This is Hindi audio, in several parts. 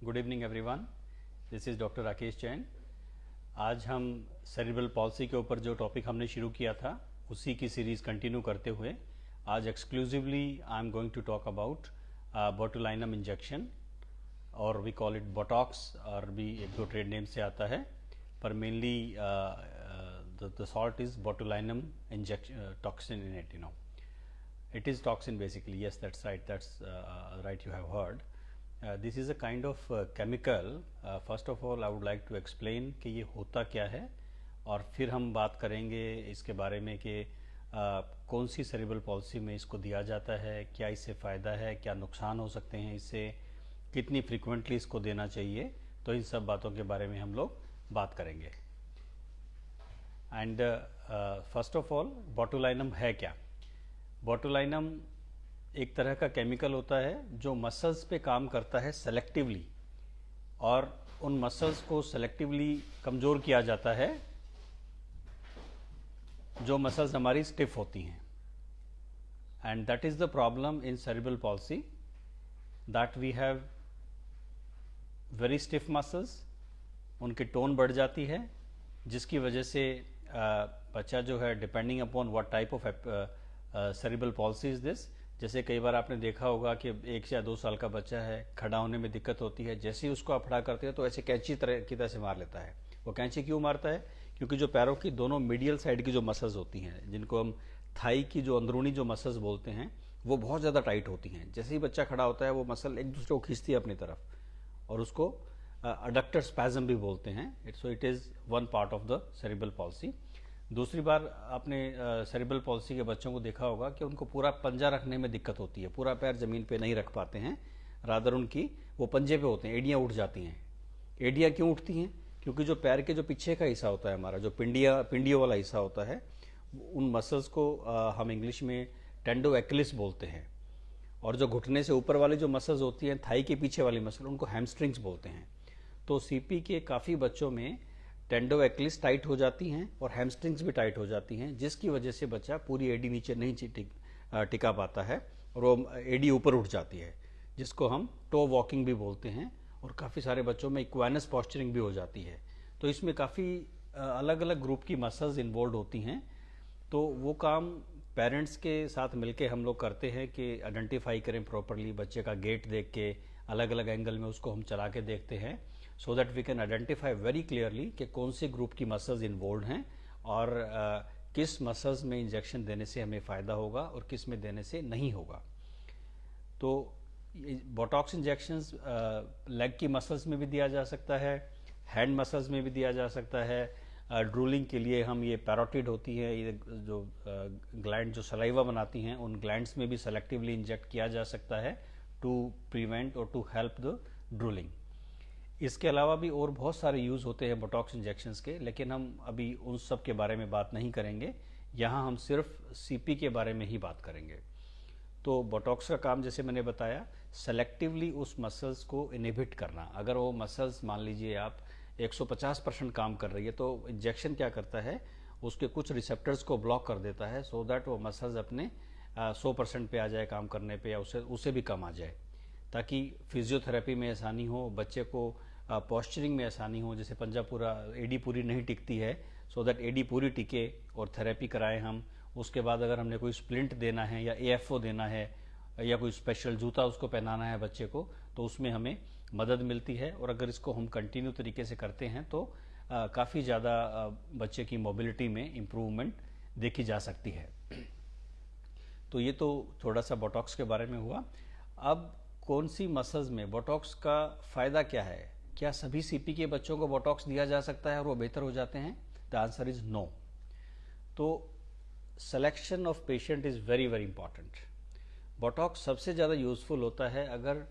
Good evening everyone, this is doctor Rakesh Jain. आज हम सेरिब्रल पॉल्सी के ऊपर जो टॉपिक हमने शुरू किया था उसी की सीरीज़ कंटिन्यू करते हुए आज exclusively I am going to talk about botulinum injection, और वी कॉल इट बोटॉक्स, और भी एक दो ट्रेड नेम से आता है, पर mainly the salt is botulinum injection toxin in it, it is toxin basically. Yes, that's right, right, you have heard. This is a kind of chemical. First of all I would like to explain कि ये होता क्या है, और फिर हम बात करेंगे इसके बारे में कि कौन सी सेरिब्रल पॉल्सी में इसको दिया जाता है, क्या इससे फ़ायदा है, क्या नुकसान हो सकते हैं इससे, कितनी फ्रिक्वेंटली इसको देना चाहिए। तो इन सब बातों के बारे में हम लोग बात करेंगे। And first of all botulinum है क्या। बोटुलिनम एक तरह का केमिकल होता है जो मसल्स पे काम करता है सेलेक्टिवली, और उन मसल्स को सेलेक्टिवली कमज़ोर किया जाता है जो मसल्स हमारी स्टिफ होती हैं। And that is the problem in cerebral palsy, that we have very stiff muscles, उनकी टोन बढ़ जाती है, जिसकी वजह से बच्चा जो है, depending upon what type of cerebral palsy is this, जैसे कई बार आपने देखा होगा कि 1 या 2 साल का बच्चा है, खड़ा होने में दिक्कत होती है, जैसे ही उसको आप खड़ा करते हैं तो ऐसे कैंची की तरह से मार लेता है। वो कैंची क्यों मारता है? क्योंकि जो पैरों की दोनों मीडियल साइड की जो मसल्स होती हैं, जिनको हम थाई की जो अंदरूनी जो मसल्स बोलते हैं, वो बहुत ज़्यादा टाइट होती हैं। जैसे ही बच्चा खड़ा होता है वो मसल एक दूसरे को खींचती है अपनी तरफ, और उसको अडक्टर स्पैज्म भी बोलते हैं। So it is one part of the cerebral palsy. दूसरी बार आपने सेरिब्रल पॉल्सी के बच्चों को देखा होगा कि उनको पूरा पंजा रखने में दिक्कत होती है, पूरा पैर जमीन पे नहीं रख पाते हैं, रादर उनकी वो पंजे पे होते हैं, एड़ियाँ उठ जाती हैं। एड़ियाँ क्यों उठती हैं? क्योंकि जो पैर के जो पीछे का हिस्सा होता है, हमारा जो पिंडियों वाला हिस्सा होता है, उन मसल्स को हम इंग्लिश में टेंडो एक्लिस बोलते हैं, और जो घुटने से ऊपर वाली जो मसल्स होती हैं, थाई के पीछे वाली मसल, उनको हैमस्ट्रिंग्स बोलते हैं। तो सीपी के काफ़ी बच्चों में टेंडो एक्लिस टाइट हो जाती हैं और हैमस्ट्रिंग्स भी टाइट हो जाती हैं, जिसकी वजह से बच्चा पूरी एडी नीचे नहीं टिका पाता है, और वो एडी ऊपर उठ जाती है, जिसको हम टो वॉकिंग भी बोलते हैं। और काफ़ी सारे बच्चों में इक्वानस पॉस्चरिंग भी हो जाती है। तो इसमें काफ़ी अलग अलग ग्रुप की मसल्स इन्वॉल्व होती हैं। तो वो काम पेरेंट्स के साथ मिलके हम लोग करते हैं कि आइडेंटिफाई करें प्रॉपरली, बच्चे का गेट देख के अलग अलग एंगल में उसको हम चला के देखते हैं, so that we can identify very clearly कि कौन से ग्रुप की मसल्स इन्वॉल्व हैं, और किस मसल्स में इंजेक्शन देने से हमें फ़ायदा होगा और किस में देने से नहीं होगा। तो बोटॉक्स इंजेक्शंस लेग की मसल्स में भी दिया जा सकता है, हैंड मसल्स में भी दिया जा सकता है। ड्रूलिंग के लिए हम ये पैरोटिड होती है, ये जो ग्लैंड जो सलाइवा बनाती हैं, उन ग्लैंड्स में भी सेलेक्टिवली इंजेक्ट किया जा सकता है टू प्रिवेंट और टू हेल्प द ड्रूलिंग। इसके अलावा भी और बहुत सारे यूज़ होते हैं बोटॉक्स इंजेक्शंस के, लेकिन हम अभी उन सब के बारे में बात नहीं करेंगे। यहाँ हम सिर्फ सीपी के बारे में ही बात करेंगे। तो बोटॉक्स का काम, जैसे मैंने बताया, सेलेक्टिवली उस मसल्स को इनहिबिट करना। अगर वो मसल्स मान लीजिए आप 150% काम कर रही है, तो इंजेक्शन क्या करता है, उसके कुछ रिसेप्टर्स को ब्लॉक कर देता है, सो दैट वो मसल्स अपने 100% पे आ जाए काम करने पे, या उससे भी कम आ जाए, ताकि फिजियोथेरेपी में आसानी हो, बच्चे को पॉस्चरिंग में आसानी हो। जैसे पंजा पूरा, एडी पूरी नहीं टिकती है, सो दैट एडी पूरी टिके और थेरेपी कराएं हम। उसके बाद अगर हमने कोई स्प्लिंट देना है या एएफओ देना है या कोई स्पेशल जूता उसको पहनाना है बच्चे को, तो उसमें हमें मदद मिलती है। और अगर इसको हम कंटिन्यू तरीके से करते हैं तो काफ़ी ज़्यादा बच्चे की मोबिलिटी में इम्प्रूवमेंट देखी जा सकती है। तो ये तो थोड़ा सा बोटॉक्स के बारे में हुआ। अब कौन सी मसल्स में बोटॉक्स का फ़ायदा क्या है? क्या सभी सीपी के बच्चों को बोटॉक्स दिया जा सकता है और वो बेहतर हो जाते हैं? The answer is no. तो selection of patient is very very important. Botox सबसे ज़्यादा यूज़फुल होता है अगर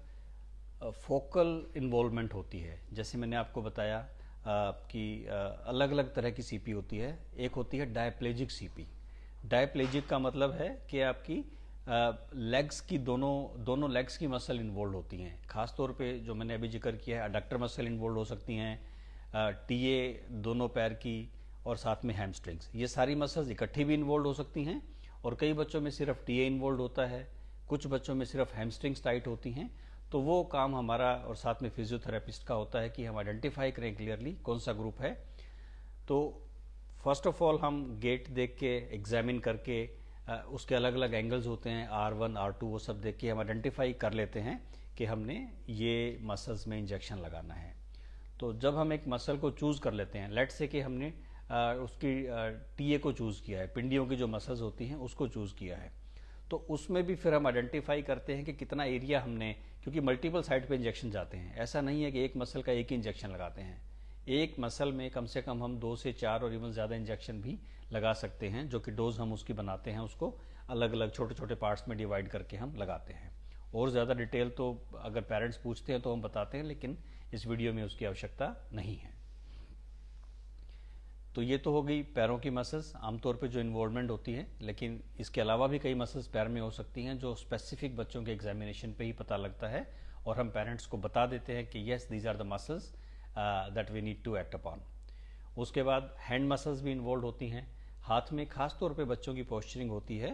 फोकल इन्वॉल्वमेंट होती है। जैसे मैंने आपको बताया कि अलग अलग तरह की सीपी होती है। एक होती है डायप्लेजिक सीपी। डायप्लेजिक का मतलब है कि आपकी लेग्स की दोनों लेग्स की मसल इन्वॉल्व होती हैं। खास तौर पे जो मैंने अभी जिक्र किया है, अडक्टर मसल इन्वॉल्व हो सकती हैं, टीए दोनों पैर की, और साथ में हैमस्ट्रिंग्स। ये सारी मसल्स इकट्ठी भी इन्वॉल्व हो सकती हैं, और कई बच्चों में सिर्फ टीए इन्वॉल्व होता है, कुछ बच्चों में सिर्फ हैमस्ट्रिंग्स टाइट होती हैं। तो वो काम हमारा और साथ में फिजियोथेरेपिस्ट का होता है कि हम आइडेंटिफाई करें क्लियरली कौन सा ग्रुप है। तो फर्स्ट ऑफ ऑल हम गेट देख के एग्जामिन करके उसके अलग अलग एंगल्स होते हैं, R1 R2 वो सब देख के हम आइडेंटिफाई कर लेते हैं कि हमने ये मसल्स में इंजेक्शन लगाना है। तो जब हम एक मसल को चूज कर लेते हैं, लेट्स से कि हमने उसकी टीए को चूज किया है, पिंडियों की जो मसल्स होती हैं उसको चूज किया है, तो उसमें भी फिर हम आइडेंटिफाई करते हैं कि कितना एरिया हमने, क्योंकि मल्टीपल साइट पे इंजेक्शन जाते हैं, ऐसा नहीं है कि एक मसल का एक ही इंजेक्शन लगाते हैं। एक मसल में कम से कम हम 2 से 4 और इवन ज़्यादा इंजेक्शन भी लगा सकते हैं, जो कि डोज हम उसकी बनाते हैं, उसको अलग अलग छोटे छोटे पार्ट्स में डिवाइड करके हम लगाते हैं। और ज़्यादा डिटेल तो अगर पेरेंट्स पूछते हैं तो हम बताते हैं, लेकिन इस वीडियो में उसकी आवश्यकता नहीं है। तो ये तो हो गई पैरों की मसल्स आमतौर पे जो इन्वॉल्वमेंट होती है, लेकिन इसके अलावा भी कई मसल्स पैर में हो सकती हैं जो स्पेसिफिक बच्चों के एग्जामिनेशन पे ही पता लगता है और हम पेरेंट्स को बता देते हैं कि yes these are the muscles that we need to act upon. उसके बाद हैंड मसल्स भी इन्वॉल्व होती हैं। हाथ में खास तौर पे बच्चों की पोस्चरिंग होती है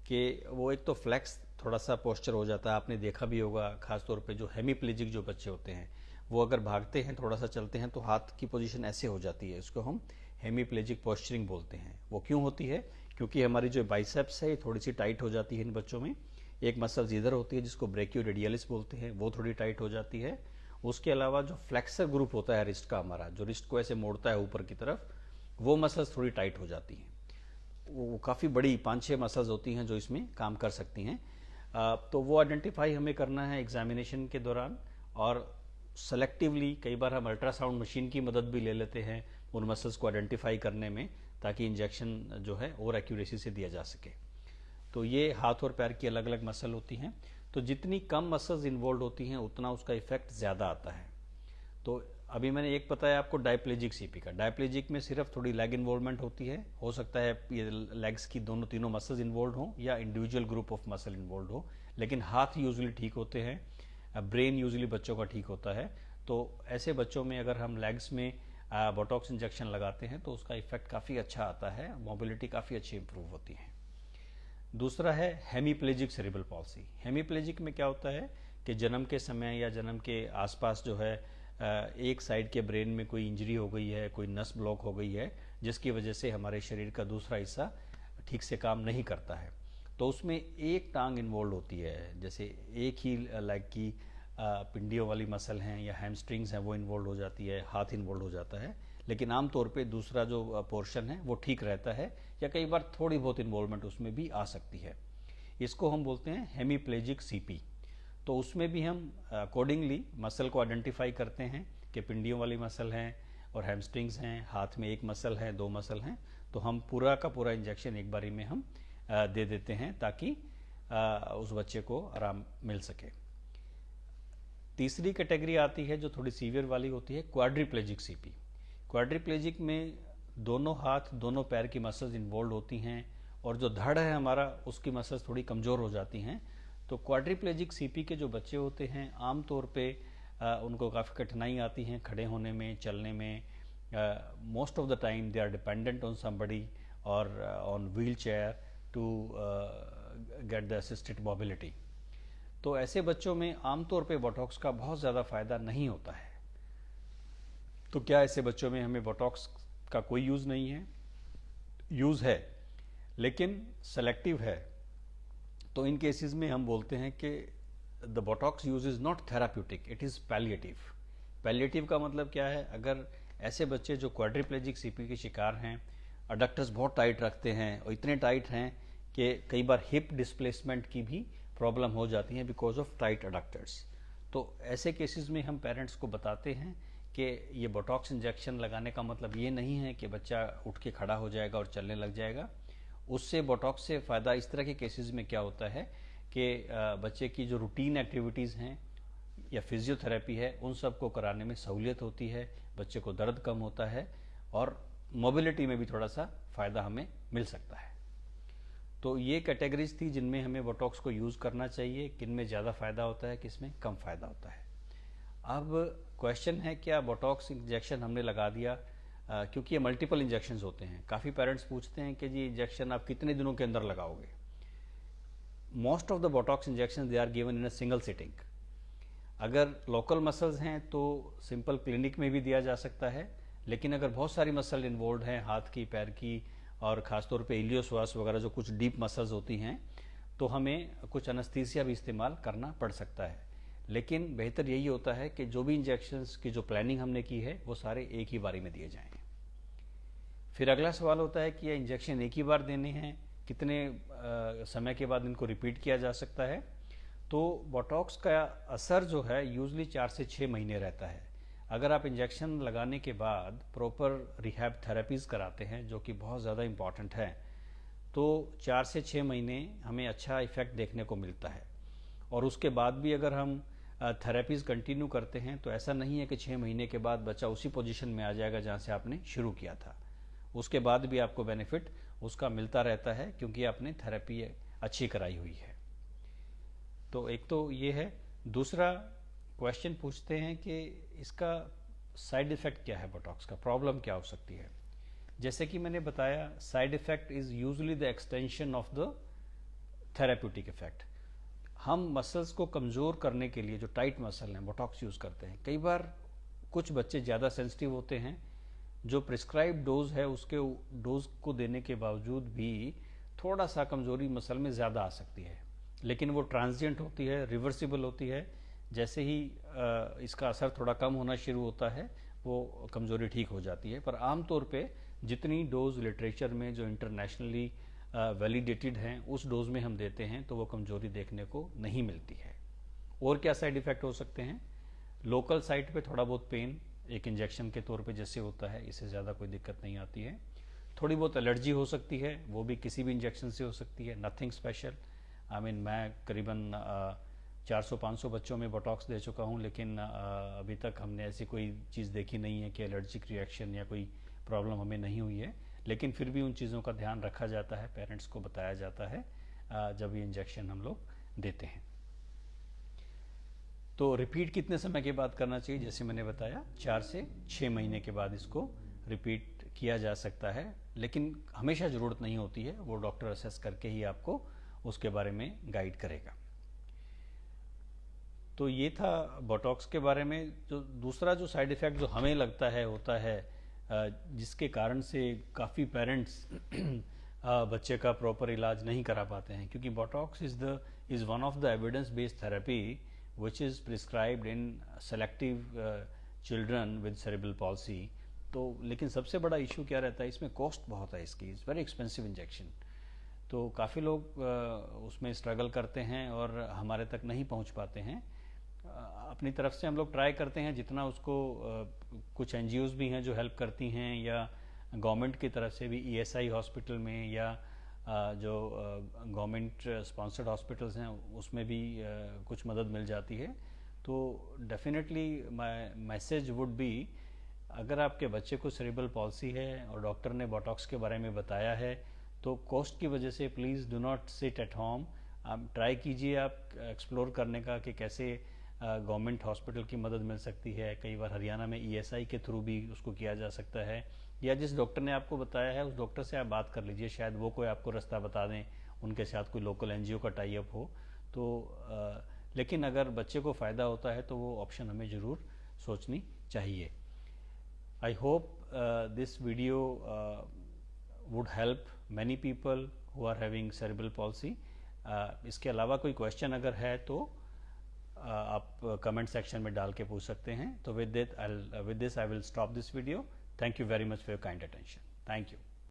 कि वो एक तो फ्लेक्स थोड़ा सा पोस्चर हो जाता है, आपने देखा भी होगा, खास तौर पे जो हेमीप्लेजिक जो बच्चे होते हैं वो अगर भागते हैं, थोड़ा सा चलते हैं तो हाथ की पोजीशन ऐसे हो जाती है, इसको हम हेमीप्लेजिक पोस्चरिंग बोलते हैं। वो क्यों होती है? क्योंकि हमारी जो बाइसेप्स है ये थोड़ी सी टाइट हो जाती है इन बच्चों में। एक मसल्स इधर होती है जिसको ब्रेकियोरेडियलिस बोलते हैं, वो थोड़ी टाइट हो जाती है। उसके अलावा जो फ्लेक्सर ग्रुप होता है रिस्ट का, हमारा जो रिस्ट को ऐसे मोड़ता है ऊपर की तरफ, वो मसल्स थोड़ी टाइट हो जाती हैं। वो काफ़ी बड़ी 5-6 मसल्स होती हैं जो इसमें काम कर सकती हैं। तो वो आइडेंटिफाई हमें करना है एग्जामिनेशन के दौरान, और सेलेक्टिवली कई बार हम अल्ट्रासाउंड मशीन की मदद भी ले लेते हैं उन मसल्स को आइडेंटिफाई करने में, ताकि इंजेक्शन जो है और एक्यूरेसी से दिया जा सके। तो ये हाथ और पैर की अलग अलग मसल होती हैं। तो जितनी कम मसल्स इन्वॉल्व होती हैं उतना उसका इफेक्ट ज़्यादा आता है। तो अभी मैंने एक बताया आपको डायप्लेजिक सीपी का। डायप्लेजिक में सिर्फ थोड़ी लेग इन्वॉल्वमेंट होती है, हो सकता है ये लेग्स की दोनों तीनों मसल्स इन्वॉल्व हों या individual group of muscle involve हो, लेकिन हाथ यूजुअली ठीक होते हैं, ब्रेन यूजुअली बच्चों का ठीक होता है। तो ऐसे बच्चों में अगर हम लेग्स में बोटॉक्स इंजेक्शन लगाते हैं तो उसका इफेक्ट काफ़ी अच्छा आता है, मोबिलिटी काफ़ी अच्छी इंप्रूव होती है। दूसरा है हेमीप्लेजिक सेरेब्रल पॉल्सी। हेमीप्लेजिक में क्या होता है कि जन्म के समय या जन्म के आसपास जो है एक साइड के ब्रेन में कोई इंजरी हो गई है, कोई नस ब्लॉक हो गई है, जिसकी वजह से हमारे शरीर का दूसरा हिस्सा ठीक से काम नहीं करता है। तो उसमें एक टांग इन्वॉल्व होती है, जैसे एक ही लेग की पिंडियों वाली मसल हैं या हैमस्ट्रिंग्स हैं वो इन्वॉल्व हो जाती है, हाथ इन्वॉल्व हो जाता है, लेकिन आमतौर पे दूसरा जो पोर्शन है वो ठीक रहता है, या कई बार थोड़ी बहुत इन्वॉल्वमेंट उसमें भी आ सकती है। इसको हम बोलते हैं हेमीप्लेजिक सीपी। तो उसमें भी हम अकॉर्डिंगली मसल को आइडेंटिफाई करते हैं कि पिंडियों वाली मसल हैं और हैमस्ट्रिंग्स हैं, हाथ में एक मसल है, 2 मसल हैं, तो हम पूरा का पूरा इंजेक्शन एक बारी में हम दे देते हैं ताकि उस बच्चे को आराम मिल सके। तीसरी कैटेगरी आती है जो थोड़ी सीवियर वाली होती है, क्वाड्रिप्लेजिक सीपी। क्वाड्रिप्लेजिक में दोनों हाथ दोनों पैर की मसल्स इन्वॉल्व होती हैं और जो धड़ है हमारा उसकी मसल्स थोड़ी कमज़ोर हो जाती हैं। तो क्वाड्रिप्लेजिक सीपी के जो बच्चे होते हैं आमतौर पे उनको काफ़ी कठिनाई आती हैं खड़े होने में, चलने में। Most of the time they are dependent on somebody और on wheel chair to get the assisted mobility. तो ऐसे बच्चों में आमतौर पे बोटॉक्स का बहुत ज़्यादा फायदा नहीं होता है। तो क्या ऐसे बच्चों में हमें बोटॉक्स का कोई यूज़ नहीं है? यूज़ है, लेकिन सेलेक्टिव है। तो इन केसेस में हम बोलते हैं कि the Botox use is not therapeutic, it is palliative. Palliative का मतलब क्या है? अगर ऐसे बच्चे जो क्वाड्रिप्लेजिक सीपी के शिकार हैं, अडक्टर्स बहुत टाइट रखते हैं और इतने टाइट हैं कि कई बार हिप डिस्प्लेसमेंट की भी प्रॉब्लम हो जाती है बिकॉज ऑफ टाइट अडक्टर्स। तो ऐसे केसेस में हम पेरेंट्स को बताते हैं कि ये बोटॉक्स इंजेक्शन लगाने का मतलब ये नहीं है कि बच्चा उठ के खड़ा हो जाएगा और चलने लग जाएगा। उससे बोटॉक्स से फ़ायदा इस तरह के केसेस में क्या होता है कि बच्चे की जो रूटीन एक्टिविटीज़ हैं या फिजियोथेरेपी है उन सब को कराने में सहूलियत होती है, बच्चे को दर्द कम होता है और मोबिलिटी में भी थोड़ा सा फ़ायदा हमें मिल सकता है। तो ये कैटेगरीज थी जिनमें हमें बोटॉक्स को यूज़ करना चाहिए, किन में ज़्यादा फ़ायदा होता है, किस में कम फ़ायदा होता है। अब क्वेश्चन है क्या बोटॉक्स इंजेक्शन हमने लगा दिया, क्योंकि ये मल्टीपल इंजेक्शंस होते हैं। काफ़ी पेरेंट्स पूछते हैं कि जी इंजेक्शन आप कितने दिनों के अंदर लगाओगे। Most of the Botox injection they are given in a single sitting. अगर लोकल मसल्स हैं तो सिंपल क्लिनिक में भी दिया जा सकता है, लेकिन अगर बहुत सारी मसल इन्वॉल्व हैं, हाथ की, पैर की और ख़ासतौर पे इलियोसवास वगैरह जो कुछ डीप मसल्स होती हैं, तो हमें कुछ एनेस्थीसिया भी इस्तेमाल करना पड़ सकता है। लेकिन बेहतर यही होता है कि जो भी इंजेक्शंस की जो प्लानिंग हमने की है वो सारे एक ही बारी में दिए जाएं। फिर अगला सवाल होता है कि ये इंजेक्शन एक ही बार देने हैं, कितने समय के बाद इनको रिपीट किया जा सकता है। तो बोटॉक्स का असर जो है यूजली 4 से 6 महीने रहता है। अगर आप इंजेक्शन लगाने के बाद प्रॉपर रिहैब थेरेपीज़ कराते हैं, जो कि बहुत ज़्यादा इम्पॉर्टेंट है, तो 4 से 6 महीने हमें अच्छा इफेक्ट देखने को मिलता है। और उसके बाद भी अगर हम थेरेपीज़ कंटिन्यू करते हैं तो ऐसा नहीं है कि 6 महीने के बाद बच्चा उसी पोजीशन में आ जाएगा जहाँ से आपने शुरू किया था। उसके बाद भी आपको बेनिफिट उसका मिलता रहता है, क्योंकि आपने थेरेपी अच्छी कराई हुई है। तो एक तो ये है। दूसरा क्वेश्चन पूछते हैं कि इसका साइड इफ़ेक्ट क्या है, बोटॉक्स का प्रॉब्लम क्या हो सकती है। जैसे कि मैंने बताया, side effect is usually the extension of the therapeutic effect. हम मसल्स को कमज़ोर करने के लिए जो टाइट मसल हैं बोटॉक्स यूज़ करते हैं। कई बार कुछ बच्चे ज़्यादा सेंसिटिव होते हैं, जो प्रिस्क्राइब डोज है उसके डोज को देने के बावजूद भी थोड़ा सा कमज़ोरी मसल में ज़्यादा आ सकती है, लेकिन वो ट्रांजिएंट होती है, रिवर्सिबल होती है। जैसे ही इसका असर थोड़ा कम होना शुरू होता है वो कमज़ोरी ठीक हो जाती है। पर आमतौर पे जितनी डोज लिटरेचर में जो इंटरनेशनली वैलिडेटेड हैं उस डोज में हम देते हैं तो वो कमज़ोरी देखने को नहीं मिलती है। और क्या साइड इफ़ेक्ट हो सकते हैं? लोकल साइट पे थोड़ा बहुत पेन एक इंजेक्शन के तौर पे जैसे होता है, इससे ज़्यादा कोई दिक्कत नहीं आती है। थोड़ी बहुत एलर्जी हो सकती है, वो भी किसी भी इंजेक्शन से हो सकती है, नथिंग स्पेशल। मैं करीबन 400-500 बच्चों में बोटॉक्स दे चुका हूँ, लेकिन अभी तक हमने ऐसी कोई चीज़ देखी नहीं है कि एलर्जिक रिएक्शन या कोई प्रॉब्लम हमें नहीं हुई है। लेकिन फिर भी उन चीज़ों का ध्यान रखा जाता है, पेरेंट्स को बताया जाता है जब ये इंजेक्शन हम लोग देते हैं। तो रिपीट कितने समय के बाद करना चाहिए? जैसे मैंने बताया 4 से 6 महीने के बाद इसको रिपीट किया जा सकता है, लेकिन हमेशा ज़रूरत नहीं होती है। वो डॉक्टर असेस करके ही आपको उसके बारे में गाइड करेगा। तो ये था बोटॉक्स के बारे में। जो दूसरा जो साइड इफ़ेक्ट जो हमें लगता है होता है, जिसके कारण से काफ़ी पेरेंट्स बच्चे का प्रॉपर इलाज नहीं करा पाते हैं, क्योंकि Botox is one of the evidence based therapy which is prescribed in selective children with cerebral palsy। तो लेकिन सबसे बड़ा इशू क्या रहता है, इसमें कॉस्ट बहुत है इसकी, इज़ वेरी एक्सपेंसिव इंजेक्शन। तो काफ़ी लोग उसमें स्ट्रगल करते हैं और हमारे तक नहीं पहुंच पाते हैं। अपनी तरफ से हम लोग ट्राई करते हैं जितना उसको, कुछ एनजीओज भी हैं जो हेल्प करती हैं, या गवर्नमेंट की तरफ से भी ईएसआई हॉस्पिटल में या जो गवर्नमेंट स्पॉन्सर्ड हॉस्पिटल्स हैं उसमें भी कुछ मदद मिल जाती है। तो definitely my message would be, अगर आपके बच्चे को सेरेब्रल पॉल्सी है और डॉक्टर ने बोटॉक्स के बारे में बताया है, तो कॉस्ट की वजह से please do not sit at home. आप ट्राई कीजिए, आप एक्सप्लोर करने का कि कैसे गवर्नमेंट हॉस्पिटल की मदद मिल सकती है। कई बार हरियाणा में ईएसआई के थ्रू भी उसको किया जा सकता है, या जिस डॉक्टर ने आपको बताया है उस डॉक्टर से आप बात कर लीजिए, शायद वो कोई आपको रास्ता बता दें, उनके साथ कोई लोकल एनजीओ का टाई अप हो तो। लेकिन अगर बच्चे को फ़ायदा होता है तो वो ऑप्शन हमें ज़रूर सोचनी चाहिए। I hope this video would help many people who are having cerebral palsy. इसके अलावा कोई क्वेश्चन अगर है तो आप कमेंट सेक्शन में डाल के पूछ सकते हैं। तो with this I will stop this video. Thank you very much for your kind attention. Thank you.